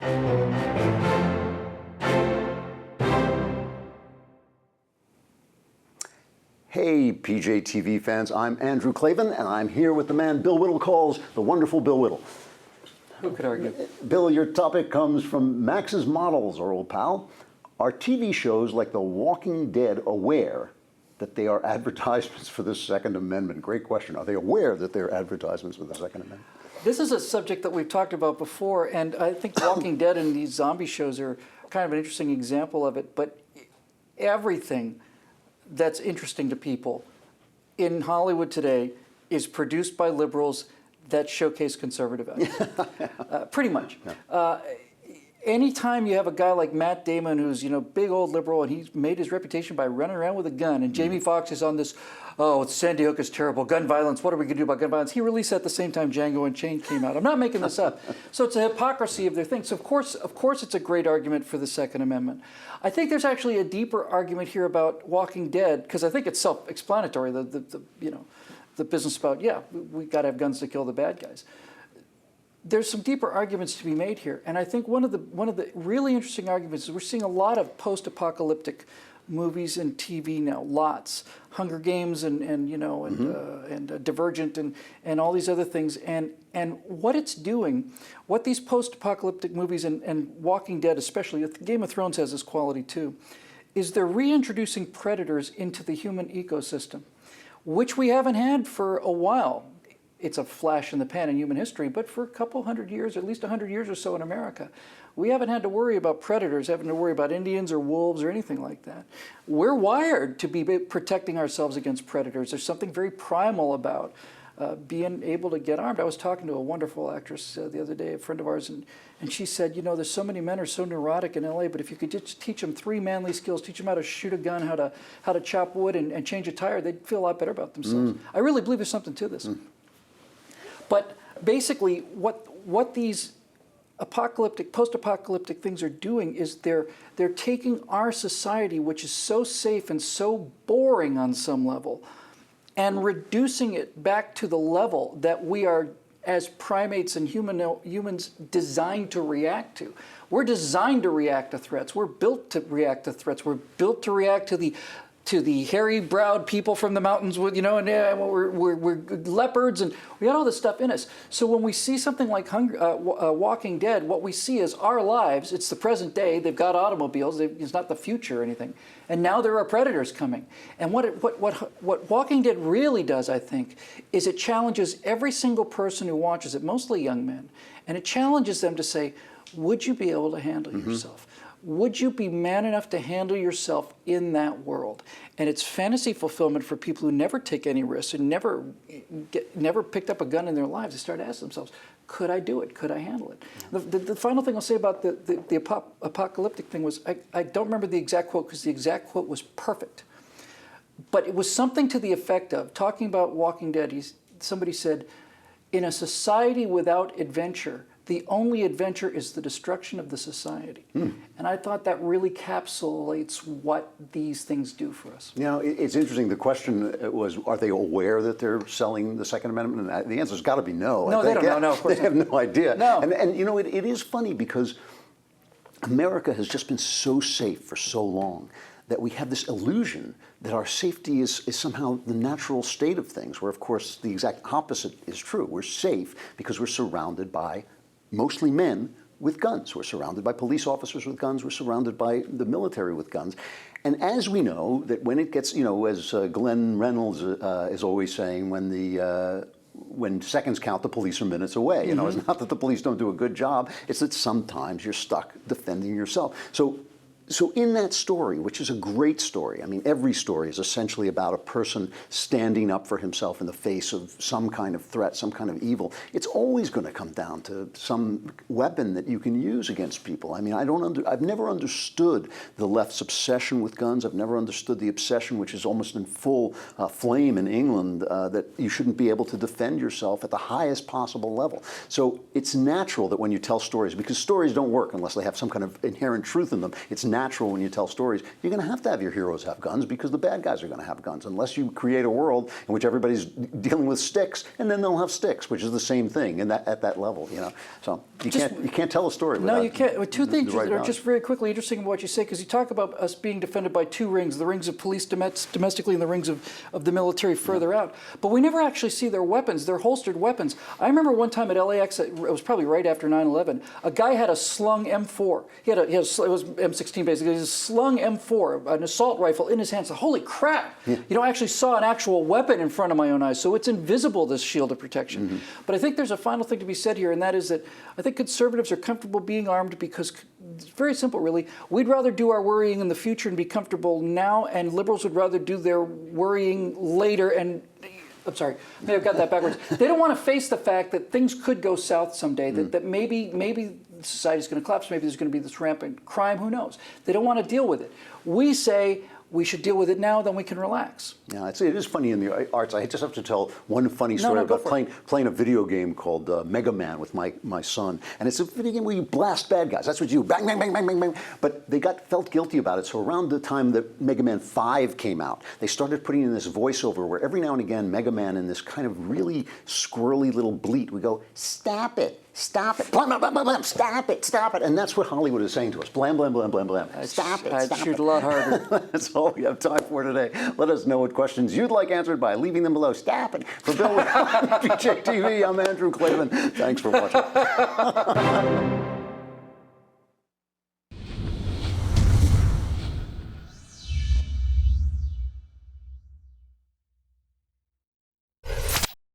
Hey, PJTV fans, I'm Andrew Klavan, and I'm here with the man Bill Whittle calls the wonderful Bill Whittle. Who could argue? Bill, your topic comes from Max's Models, our old pal. Are TV shows like The Walking Dead aware that they are advertisements for the Second Amendment? Great question. Are they aware that they're advertisements for the Second Amendment? This is a subject that we've talked about before, and I think Walking Dead and these zombie shows are kind of an interesting example of it, but everything that's interesting to people in Hollywood today is produced by liberals that showcase conservative values. Pretty much. Yeah. Anytime you have a guy like Matt Damon, who's big old liberal, and he's made his reputation by running around with a gun, and Jamie Foxx is on this, oh, Sandy Hook is terrible, gun violence, what are we going to do about gun violence? He released at the same time Django Unchained came out. I'm not making this up. So it's a hypocrisy of their thing. So of course it's a great argument for the Second Amendment. I think there's actually a deeper argument here about Walking Dead, because I think it's self-explanatory, the business about, yeah, we got to have guns to kill the bad guys. There's some deeper arguments to be made here, and I think one of the really interesting arguments is we're seeing a lot of post-apocalyptic movies and TV now, lots, Hunger Games and Divergent and all these other things, and what it's doing, what these post-apocalyptic movies and Walking Dead especially, Game of Thrones has this quality too, is they're reintroducing predators into the human ecosystem, which we haven't had for a while. It's a flash in the pan in human history, but for a couple hundred years, at least 100 years or so in America, we haven't had to worry about predators, having to worry about Indians or wolves or anything like that. We're wired to be protecting ourselves against predators. There's something very primal about being able to get armed. I was talking to a wonderful actress the other day, a friend of ours, and she said, there's so many men are so neurotic in LA, but if you could just teach them 3 manly skills, teach them how to shoot a gun, how to chop wood and change a tire, they'd feel a lot better about themselves. I really believe there's something to this. But basically, what these post-apocalyptic things are doing is they're taking our society, which is so safe and so boring on some level, and reducing it back to the level that we are, as primates and humans, designed to react to. We're designed to react to threats. We're built to react to threats. We're built to react to the hairy-browed people from the mountains, with we're leopards, and we got all this stuff in us. So when we see something like Walking Dead, what we see is our lives. It's the present day. They've got automobiles. It's not the future or anything. And now there are predators coming. And what Walking Dead really does, I think, is it challenges every single person who watches it, mostly young men, and it challenges them to say, would you be able to handle yourself? Would you be man enough to handle yourself in that world? And it's fantasy fulfillment for people who never take any risks and never picked up a gun in their lives. They start asking themselves, could I do it? Could I handle it? The final thing I'll say about the apocalyptic thing was, I don't remember the exact quote because the exact quote was perfect. But it was something to the effect of, talking about Walking Dead, somebody said, in a society without adventure, the only adventure is the destruction of the society. And I thought that really encapsulates what these things do for us. It's interesting. The question was, are they aware that they're selling the Second Amendment? And the answer's got to be no. No, they don't know. No, of course they have no idea. No. And it is funny because America has just been so safe for so long that we have this illusion that our safety is somehow the natural state of things, where, of course, the exact opposite is true. We're safe because we're surrounded by mostly men with guns. We're surrounded by police officers with guns. We're surrounded by the military with guns. And as we know, that when it gets, as Glenn Reynolds is always saying, when seconds count, the police are minutes away. It's not that the police don't do a good job. It's that sometimes you're stuck defending yourself. So in that story, which is a great story, I mean, every story is essentially about a person standing up for himself in the face of some kind of threat, some kind of evil. It's always going to come down to some weapon that you can use against people. I mean, I've never understood the left's obsession with guns. I've never understood the obsession, which is almost in full flame in England, that you shouldn't be able to defend yourself at the highest possible level. So it's natural that when you tell stories, because stories don't work unless they have some kind of inherent truth in them, it's natural when you tell stories. You're going to have your heroes have guns because the bad guys are going to have guns, unless you create a world in which everybody's dealing with sticks, and then they'll have sticks, which is the same thing at that level. So you can't tell a story. No, you can't. Well, two things right that are balance. just very quickly interesting about what you say, because you talk about us being defended by two rings, the rings of police domestically and the rings of the military further out. But we never actually see their weapons, their holstered weapons. I remember one time at LAX, it was probably right after 9/11, a guy had a slung M4. It was M16 basically, it was a slung M4, an assault rifle in his hands. So, holy crap! Yeah. I actually saw an actual weapon in front of my own eyes. So it's invisible, this shield of protection. Mm-hmm. But I think there's a final thing to be said here, and that is that I think conservatives are comfortable being armed because it's very simple, really. We'd rather do our worrying in the future and be comfortable now, and liberals would rather do their worrying later and I'm sorry, maybe I've got that backwards. They don't want to face the fact that things could go south someday, that maybe society's going to collapse, maybe there's going to be this rampant crime, who knows? They don't want to deal with it. We say we should deal with it now, then we can relax. Yeah, it is funny in the arts. I just have to tell one funny story about playing a video game called Mega Man with my son. And it's a video game where you blast bad guys. That's what you do. Bang, bang, bang, bang, bang, bang. But they felt guilty about it. So around the time that Mega Man 5 came out, they started putting in this voiceover where every now and again, Mega Man in this kind of really squirrely little bleat would go, "Stop it. Stop it. Blam, blam, blam, blam, blam. Stop it. Stop it." And that's what Hollywood is saying to us. Blam, blam, blam, blam, blam. Stop it. I'd Stop shoot it. a lot harder. That's all we have time for today. Let us know what questions you'd like answered by leaving them below. Stop it. For Bill Whittle, PJTV, I'm Andrew Klavan. Thanks for watching.